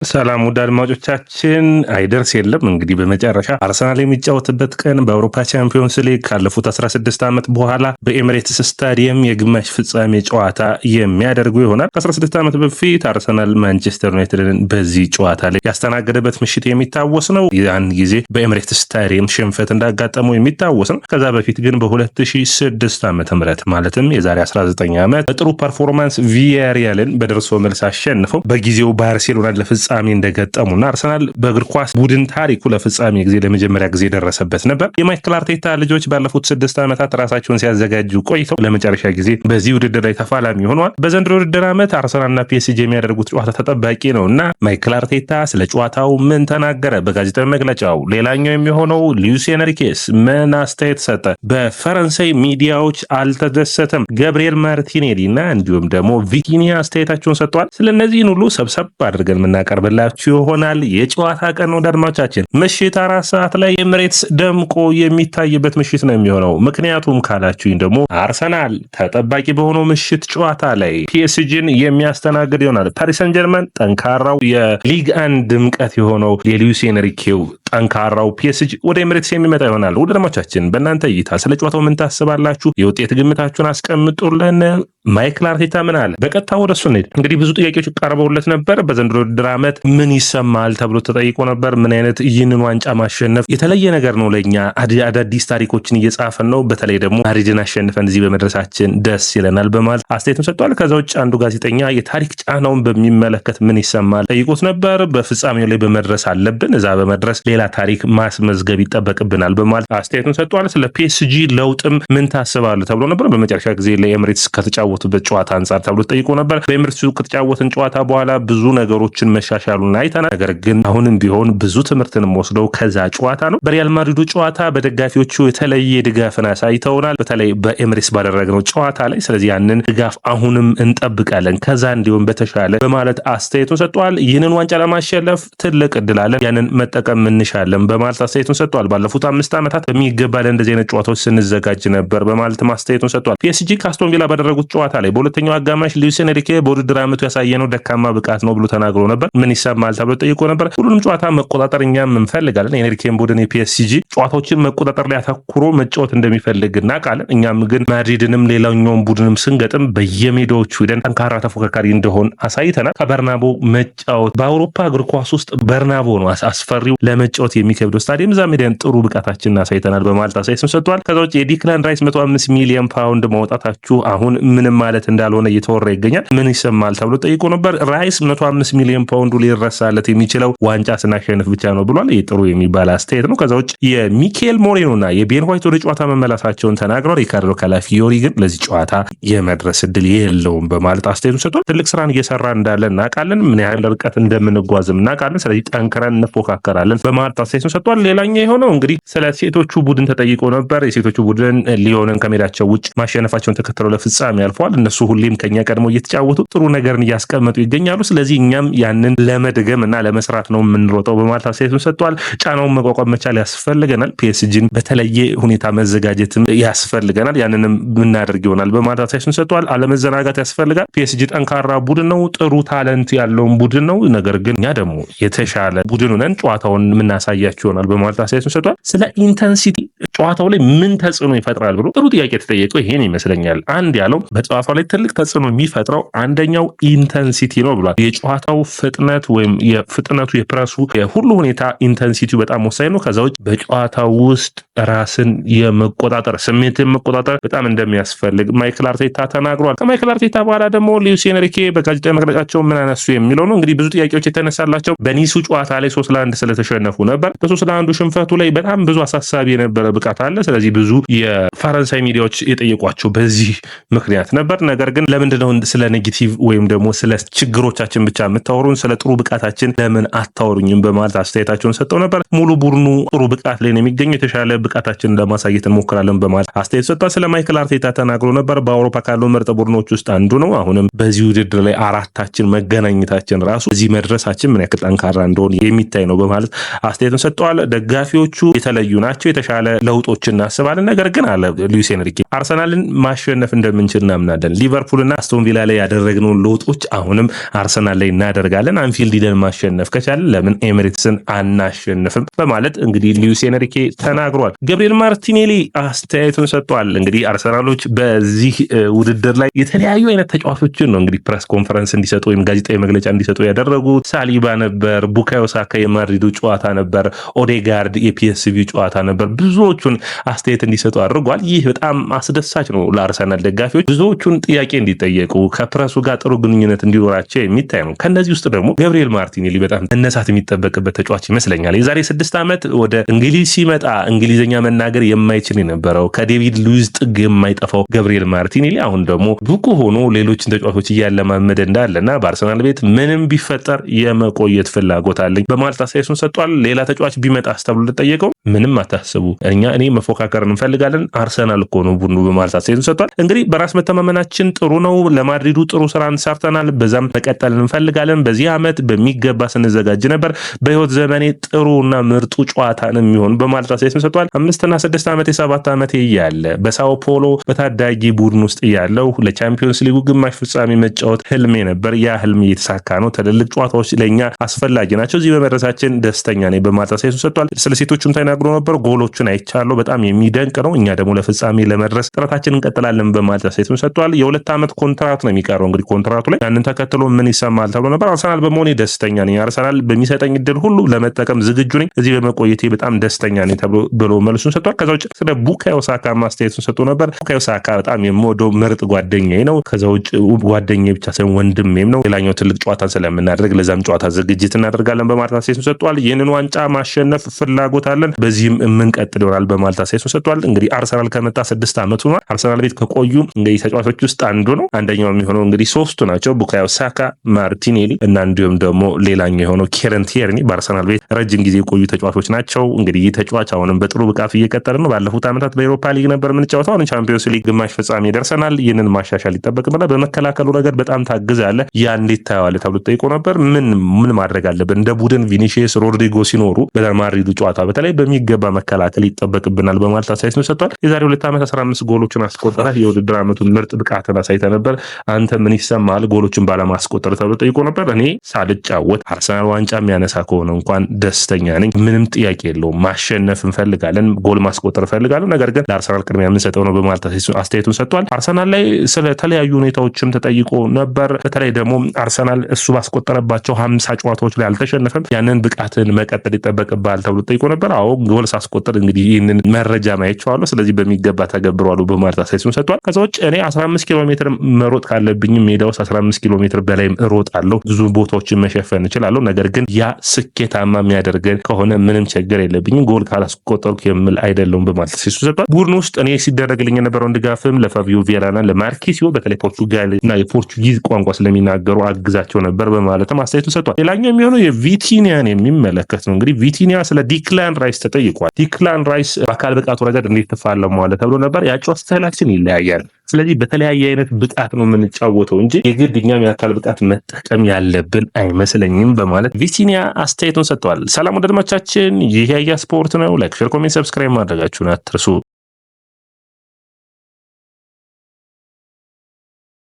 ሰላም ውድ አድማጮቻችን፣ አይደርስ የለም እንግዲህ በመጨረሻ አርሰናል የሚጫወትበት ቀን በአውሮፓ ቻምፒዮንስ ሊግ ካለፉት 16 ዓመት በኋላ በኤሚሬትስ ስታዲየም የግማሽ ፍጻሜ ጨዋታ የሚያደርጉ ይሆናል። ከ16 ዓመት በፊት አርሰናል ማንቸስተር ዩናይትድን በዚህ ጨዋታ ላይ ያስተናገደበት ምሽት የሚታወስ ነው። ያን ጊዜ በኤሚሬትስ ስታዲየም ሽንፈት እንዳጋጠመው የሚታወስ ነው። ከዛ በፊት ግን በ2006 ዓ.ም ማለትም የዛሬ 19 ዓመት በጥሩ ፐርፎርማንስ ቪያሪያልን በደርሶ መልስ አሸንፈው በጊዜው ባርሴሎና ለፍጻሜ እንደገጠሙና አርሰናል በእግር ኳስ ቡድን ታሪኩ ለፍጻሜ ጊዜ ለመጀመሪያ ጊዜ ደረሰበት ነበር። የማይክል አርቴታ ልጆች ባለፉት 6 ዓመታት ራሳቸውን ሲያዘጋጁ ቆይተው ለመጨረሻ ጊዜ በዚህ ውድድር ላይ ተፋላሚ ሆነዋል። በዘንድሮ ውድድር ዓመት አርሰናልና ፒኤስጂ የሚያደርጉት ጨዋታ ተጠባቂ ነውና ማይክል አርቴታ ስለ ጨዋታው ምን ተናገረ? በጋዜጣዊ መግለጫው ሌላኛው የሚሆነው ሉዊስ ኤንሪኬስ ምን አስተያየት ሰጠ? በፈረንሳይ ሚዲያዎች አልተደሰተም። ገብርኤል ማርቲኔሊ እና እንዲሁም ደግሞ ቪቲኒያ አስተያየታቸውን ሰጥተዋል። ስለነዚህን ሁሉ ሰብሰብ አድርገን የምናቀርብላችሁ ይሆናል። የጨዋታ ቀን ነው አድማጮቻችን። ምሽት 4 ሰዓት ላይ ኤሚሬትስ ደምቆ የሚታይበት ምሽት ነው የሚሆነው። ምክንያቱም ካላችሁኝ ደግሞ አርሰናል ተጠባቂ በሆነው ምሽት ጨዋታ ላይ ፒኤስጂን የሚያስተናግድ ይሆናል። ፓሪስ ሰን ጀርመን ጠንካራው የሊግ 1 ድምቀት የሆነው የሉዊስ ኤንሪኬው ጠንካራው ፒኤስጂ ወደ ኤሚሬትስ የሚመጣ ይሆናል። ውድ አድማጮቻችን በእናንተ እይታ ስለ ጨዋታው ምን ታስባላችሁ? የውጤት ግምታችሁን አስቀምጡልን። ማይክል አርቴታ ምን አለ? በቀጥታ ወደ እሱ እንሂድ። እንግዲህ ብዙ ጥያቄዎች ቀርበውለት ነበር። በዘንድሮ ውድድር ዓመት ምን ይሰማል ተብሎ ተጠይቆ ነበር። ምን አይነት ይህንን ዋንጫ ማሸነፍ የተለየ ነገር ነው ለኛ፣ አዳዲስ ታሪኮችን እየጻፈን ነው፣ በተለይ ደግሞ ማድሪድን አሸንፈን እዚህ በመድረሳችን ደስ ይለናል በማለት አስተያየቱን ሰጥቷል። ከዛ ውጭ አንዱ ጋዜጠኛ የታሪክ ጫናውን በሚመለከት ምን ይሰማል ጠይቆት ነበር። በፍጻሜው ላይ በመድረስ አለብን፣ እዛ በመድረስ ሌላ ታሪክ ማስመዝገብ ይጠበቅብናል በማለት አስተያየቱን ሰጥቷል። ስለ ፒኤስጂ ለውጥም ምን ታስባለህ ተብሎ ነበር። በመጨረሻ ጊዜ ለኤሚሬትስ ከተጫወቱበት ጨዋታ አንጻር ተብሎ ጠይቆ ነበር። በኤሚሬትስ ከተጫወትን ጨዋታ በኋላ ብዙ ነገሮችን መሻሻሉን አይተናል። ነገር ግን አሁንም ቢሆን ብዙ ትምህርትንም ወስደው ከዛ ጨዋታ ነው። በሪያል ማድሪዱ ጨዋታ በደጋፊዎቹ የተለየ ድጋፍን አሳይተውናል፣ በተለይ በኤሚሬትስ ባደረግነው ጨዋታ ላይ። ስለዚህ ያንን ድጋፍ አሁንም እንጠብቃለን፣ ከዛ እንዲሁም በተሻለ በማለት አስተያየቱን ሰጥቷል። ይህንን ዋንጫ ለማሸነፍ ትልቅ እድል አለን፣ ያንን መጠቀም እንሻለን በማለት አስተያየቱን ሰጥቷል። ባለፉት 5 ዓመታት በሚገባ ለእንደዚህ አይነት ጨዋታዎች ስንዘጋጅ ነበር በማለት አስተያየቱን ሰጥቷል። ፒኤስጂ ከአስቶን ቪላ ባደረጉት ጨዋታ ላይ በሁለተኛው አጋማሽ ሉዊስ ኤንሪኬ በውድድር ዓመቱ ያሳየነው ደካማ ብቃት ነው ብሎ ተናግሮ ነበር። ምን ይሰማል ተብሎ ጠይቆ ነበር። ሁሉንም ጨዋታ መቆጣጠር እኛም እንፈልጋለን። ኤንሪኬን ቡድን የፒኤስጂ ጨዋታዎችን መቆጣጠር ላይ አተኩሮ መጫወት እንደሚፈልግ እናውቃለን። እኛም ግን ማድሪድንም ሌላኛውን ቡድንም ስንገጥም በየሜዳዎቹ ሄደን ጠንካራ ተፎካካሪ እንደሆን አሳይተናል። ከበርናቦ መጫወት በአውሮፓ እግር ኳስ ውስጥ በርናቦ ነው አስፈሪው ለመጫወት የሚከብደው ስታዲየም። እዛ ሜዳን ጥሩ ብቃታችንን አሳይተናል በማለት አስተያየቱን ሰጥቷል። ከዛ ውጭ የዲክላን ራይስ 105 ሚሊዮን ፓውንድ ማውጣታችሁ አሁን ምንም ማለት እንዳልሆነ እየተወራ ይገኛል። ምን ይሰማል ተብሎ ጠይቆ ነበር። ራይስ 105 ሚሊዮን ፓውንዱ ሊረሳለት የሚችለው ዋንጫ ስናሸንፍ ብቻ ነው ብሏል። ይህ ጥሩ የሚባል አስተያየት ነው። ከዛ ውጭ የሚኬል ሞሬኖና የቤን ዋይት ወደ ጨዋታ መመላሳቸውን ተናግረዋል። ሪካርዶ ካላፊዮሪ ግን ለዚህ ጨዋታ የመድረስ እድል የለውም በማለት አስተያየቱን ሰጥቷል። ትልቅ ስራን እየሰራ እንዳለ እናውቃለን፣ ምን ያህል ርቀት እንደምንጓዝም እናውቃለን። ስለዚህ ጠንክረን እንፎካከራለን በማለት አስተያየቱን ሰጥቷል። ሌላኛው የሆነው እንግዲህ ስለ ሴቶቹ ቡድን ተጠይቆ ነበር። የሴቶቹ ቡድን ሊዮንን ከሜዳቸው ውጭ ማሸነፋቸውን ተከትለው ለፍጻሜ አልፈዋል። እነሱ ሁሌም ከኛ ቀድሞ እየተጫወቱ ጥሩ ነገርን እያስቀመጡ ይገኛሉ። ስለዚህ እኛም ያንን ለመድገም እና ለመስራት ነው የምንሮጠው በማለት አስተያየቱን ሰጥቷል። ጫናውን መቋቋም መቻል ያስፈልገናል፣ ፒኤስጂን በተለየ ሁኔታ መዘጋጀትም ያስፈልገናል፣ ያንንም የምናደርግ ይሆናል በማለት አስተያየቱን ሰጥቷል። አለመዘናጋት ያስፈልጋል። ፒኤስጂ ጠንካራ ቡድን ነው፣ ጥሩ ታለንት ያለውን ቡድን ነው። ነገር ግን እኛ ደግሞ የተሻለ ቡድን ነን፣ ጨዋታውን የምናሳያቸው ይሆናል በማለት አስተያየቱን ሰጥቷል። ስለ ኢንተንሲቲ ጨዋታው ላይ ምን ተጽዕኖ ይፈጥራል ብሎ ጥሩ ጥያቄ ተጠየቀው። ይሄን ይመስለኛል አንድ ያለው በጨዋታው ላይ ትልቅ ተጽዕኖ የሚፈጥረው አንደኛው ኢንተንሲቲ ነው ብሏል። የጨዋታው ፍጥነት ወይም የፍጥነቱ የፕረሱ የሁሉ ሁኔታ ኢንተንሲቲው በጣም ወሳኝ ነው። ከዛ ውጭ በጨዋታው ውስጥ ራስን የመቆጣጠር ስሜትን መቆጣጠር በጣም እንደሚያስፈልግ ማይክል አርቴታ ተናግሯል። ከማይክል አርቴታ በኋላ ደግሞ ሉዊስ ኤንሪኬ በጋዜጣዊ መግለጫቸው ምን አነሱ የሚለው ነው። እንግዲህ ብዙ ጥያቄዎች የተነሳላቸው በኒሱ ጨዋታ ላይ 3-1 ስለተሸነፉ ነበር። በ3-1 ሽንፈቱ ላይ በጣም ብዙ አሳሳቢ የነበረ ብቃት አለ። ስለዚህ ብዙ የፈረንሳይ ሚዲያዎች የጠየቋቸው በዚህ ምክንያት ነበር። ነገር ግን ለምንድነው ስለ ኔጌቲቭ ወይም ደግሞ ስለ ችግሮቻችን ብቻ የምታወሩን፣ ስለ ጥሩ ብቃታችን ለምን አታወሩኝም በማለት አስተያየታቸውን ሰጥተው ነበር። ሙሉ ቡድኑ ጥሩ ብቃት ላይ ነው የሚገኘው፣ የተሻለ ብቃታችንን ለማሳየት እንሞክራለን በማለት አስተያየት ሰጥቷል። ስለ ማይክል አርቴታ ተናግሮ ነበር። በአውሮፓ ካሉ ምርጥ ቡድኖች ውስጥ አንዱ ነው። አሁንም በዚህ ውድድር ላይ አራታችን መገናኘታችን ራሱ እዚህ መድረሳችን ምን ያክል ጠንካራ እንደሆነ የሚታይ ነው በማለት አስተያየቱን ሰጥተዋል። ደጋፊዎቹ የተለዩ ናቸው፣ የተሻለ ለውጦችን እናስባለን። ነገር ግን አለ ሉዊስ ኤንሪኬ አርሰናልን ማሸነፍ እንደምንችል እናምናለን። ሊቨርፑልና አስቶን ቪላ ላይ ያደረግነውን ለውጦች አሁንም አርሰናል ላይ እናደርጋለን። አንፊልድ ሂደን ማሸነፍ ከቻለን ለምን ኤሚሬትስን አናሸንፍም በማለት እንግዲህ ሉዊስ ኤንሪኬ ተናግሯል። ገብርኤል ማርቲኔሊ አስተያየቱን ሰጥቷል። እንግዲህ አርሰናሎች በዚህ ውድድር ላይ የተለያዩ አይነት ተጫዋቾችን ነው እንግዲህ ፕሬስ ኮንፈረንስ እንዲሰጡ ወይም ጋዜጣዊ መግለጫ እንዲሰጡ ያደረጉት። ሳሊባ ነበር፣ ቡካዮ ሳካ የማድሪዱ ጨዋታ ነበር፣ ኦዴጋርድ የፒኤስቪ ጨዋታ ነበር። ብዙዎቹን አስተያየት እንዲሰጡ አድርጓል። ይህ በጣም አስደሳች ነው ለአርሰናል ደጋፊዎች፣ ብዙዎቹን ጥያቄ እንዲጠየቁ ከፕረሱ ጋር ጥሩ ግንኙነት እንዲኖራቸው የሚታይ ነው። ከነዚህ ውስጥ ደግሞ ገብርኤል ማርቲኔሊ በጣም መነሳት የሚጠበቅበት ተጫዋች ይመስለኛል። የዛሬ 6 ዓመት ወደ እንግሊዝ ሲመጣ እንግሊዝኛ መናገር የማይችል የነበረው ከዴቪድ ሉዊዝ ጥግ የማይጠፋው ገብርኤል ማርቲኔሊ አሁን ደግሞ ብቁ ሆኖ ሌሎችን ተጫዋቾች እያለማመደ እንዳለና በአርሰናል ቤት ምንም ቢፈጠር የመቆየት ፍላጎት አለኝ በማለት አስተያየቱን ሰጥቷል። ሌላ ተጫዋች ቢመጣስ ተብሎ ተጠየቀው ምንም አታስቡ፣ እኔ መፎካከር እንፈልጋለን፣ አርሰናል እኮ ነው ቡድኑ በማለት አስተያየቱን ሰጥቷል። እንግዲህ በራስ መተማመናችን ጥሩ ነው፣ ለማድሪዱ ጥሩ ስራ ሰርተናል፣ በዛም መቀጠል እንፈልጋለን። በዚህ ዓመት በሚገባ ስንዘጋጅ ነበር። በህይወት ዘመኔ ጥሩና ምርጡ ጨዋታ ነው የሚሆን በማለት አስተያየቱን ሰጥቷል። 5 እና 6 ዓመት 7 ዓመት እያለ በሳኦ ፖሎ በታዳጊ ቡድን ውስጥ እያለው ለቻምፒዮንስ ሊጉ ግማሽ ፍጻሜ መጫወት ህልሜ ነበር። ያ ህልሜ የተሳካ ነው። ትልልቅ ጨዋታዎች ለኛ አስፈላጊ ናቸው። እዚህ በመድረሳችን ደስተኛ ነኝ በማለት አስተያየቱን ሰጥቷል። ስለ ሴቶቹም ተናግሮ ነበር። ጎሎቹን አይቻለሁ፣ በጣም የሚደንቅ ነው። እኛ ደግሞ ለፍጻሜ ለመድረስ ጥረታችን እንቀጥላለን በማለት አስተያየቱን ሰጥቷል። የ2 ዓመት ኮንትራት ነው የሚቀረው። እንግዲህ ኮንትራቱ ላይ ያንን ተከትሎ ምን ይሰማል ተብሎ ነበር። አርሰናል በመሆኔ ደስተኛ ነኝ፣ አርሰናል በሚሰጠኝ እድል ሁሉ ለመጠቀም ዝግጁ ነኝ፣ እዚህ በመቆየቴ በጣም ደስተኛ ነኝ ብሎ መልሱን ሰጥቷል። ከዛ ውጭ ስለ ቡካዮ ሳካ አስተያየቱን ሰጥቶ ነበር። ቡካዮ ሳካ በጣም የምወደው ምርጥ ጓደኛዬ ነው። ከዛ ውጭ ጓደኛዬ ብቻ ሳይሆን ወንድሜም ነው። ሌላኛው ትልቅ ጨዋታን ስለምናደርግ ለዛም ጨዋታ ዝግጅት እናደርጋለን በማለት አስተያየቱን ሰጥቷል። ይህንን ዋንጫ ማሸነፍ ፍላጎት አለን፣ በዚህም የምንቀጥል ይሆናል በማለት አስተያየቱን ሰጥቷል። እንግዲህ አርሰናል ከመጣ 6 ዓመቱ ነው። አርሰናል ቤት ከቆዩ እንግዲህ ተጫዋቾች ውስጥ አንዱ ነው። አንደኛው የሚሆነው እንግዲህ 3ቱ ናቸው፣ ቡካዮ ሳካ፣ ማርቲኔሊ እና እንዲሁም ደግሞ ሌላኛው የሆነው ኬረን ቲየርኒ በአርሰናል ቤት ረጅም ጊዜ የቆዩ ተጫዋቾች ናቸው። እንግዲህ ይህ ተጫዋች አሁንም በጥሩ ብቃት እየቀጠለ ነው። ባለፉት ዓመታት በኤሮፓ ሊግ ነበር የምንጫወተው፣ አሁን ቻምፒዮንስ ሊግ ግማሽ ፍጻሜ ደርሰናል። ይህንን ማሻሻል ይጠበቅብናል። በመከላከሉ ረገድ በጣም ታግዛለህ፣ ያ እንዴት ታየዋለህ ተብሎ ተጠይቆ ነበር። ምን ማድረግ አለብን? እንደ ቡድን ቪኒሺየስ፣ ሮድሪጎ ሲኖሩ በማድሪዱ ጨዋታ በተለይ በሚገባ መከላከል ይጠበቅብናል በማለት አስተያየቱን ሰጥቷል። የዛሬ 2 ዓመት 15 ጎሎችን አስቆጠረ። የውድድር ዓመቱን ምርጥ ብቃትን አሳይተህ ነበር። አንተ ምን ይሰማል ጎሎችን ባለማስቆጠር ተብሎ ተጠይቆ ነበር። እኔ ሳልጫወት አርሰናል ዋንጫ የሚያነሳ ከሆነ እንኳን ደስተኛ ነኝ፣ ምንም ጥያቄ የለውም። ማሸነፍ እንፈልጋለን፣ ጎል ማስቆጠር እንፈልጋለን፣ ነገር ግን ለአርሰናል ቅድሚያ የምንሰጠው ነው በማለት አስተያየቱን ሰጥቷል። አርሰናል ላይ ስለተለያዩ ሁኔታዎችም ተጠይቆ ነበር። በተለይ ደግሞ አርሰናል እሱ ባስቆጠረባቸው 50 ጨዋታዎች ላይ አልተሸነፈም፣ ያንን ብቃትን መቀጠል ይጠበቅባል ተብሎ ተጠይቆ ነበር። አዎ ጎል ሳስቆጠር እንግዲህ ይህንን መረጃ ማየቻለሁ፣ ስለዚህ በሚገባ ተገብሯሉ በማለት አስተያየቱን ሰጥቷል። ከዛ ውጭ እኔ 15 ኪሎ ሜትር መሮጥ ካለብኝም ሜዳ ውስጥ 15 ኪሎ ሜትር በላይም እሮጣለሁ፣ ብዙ ቦታዎችን መሸፈን እችላለሁ፣ ነገር ግን ያ ስኬታማ የሚያደርገን ከሆነ ምንም ችግር የለብኝም፣ ጎል ካላስቆጠርኩ የምል አይደለሁም በማለት አስተያየቱን ሰጥቷል። ቡድን ውስጥ እኔ ሲደረግልኝ የነበረውን ድጋፍም ለፋቢዮ ቪዬራና ለማርኪሲዮ በተለይ ፖርቹጋል እና የፖርቹጊዝ ቋንቋ ስለሚናገሩ አግዛቸው ነበር በማለትም አስተያየቱን ሰጥቷል። ሌላኛው የሚሆነው የቪቲኒያን የሚመለከት ነው። እንግዲህ ቪቲኒያ ስለ ዲክላን ራይስ ተጠይቋል። ዲክላን ራይስ በአካል ብቃቱ ረገድ እንዴት ተፋለመዋለህ ተብሎ ነበር። የአጨዋወት ስታይላችን ይለያያል፣ ስለዚህ በተለያየ አይነት ብቃት ነው የምንጫወተው እንጂ የግድ እኛም የአካል ብቃት መጠቀም ያለብን አይመስለኝም በማለት ቪቲኒያ አስተያየቱን ሰጥተዋል። ሰላም ወዳጆቻችን፣ ይህ ያያ ስፖርት ነው። ላይክ፣ ሼር፣ ኮሜንት፣ ሰብስክራይብ ማድረጋችሁን አትርሱ።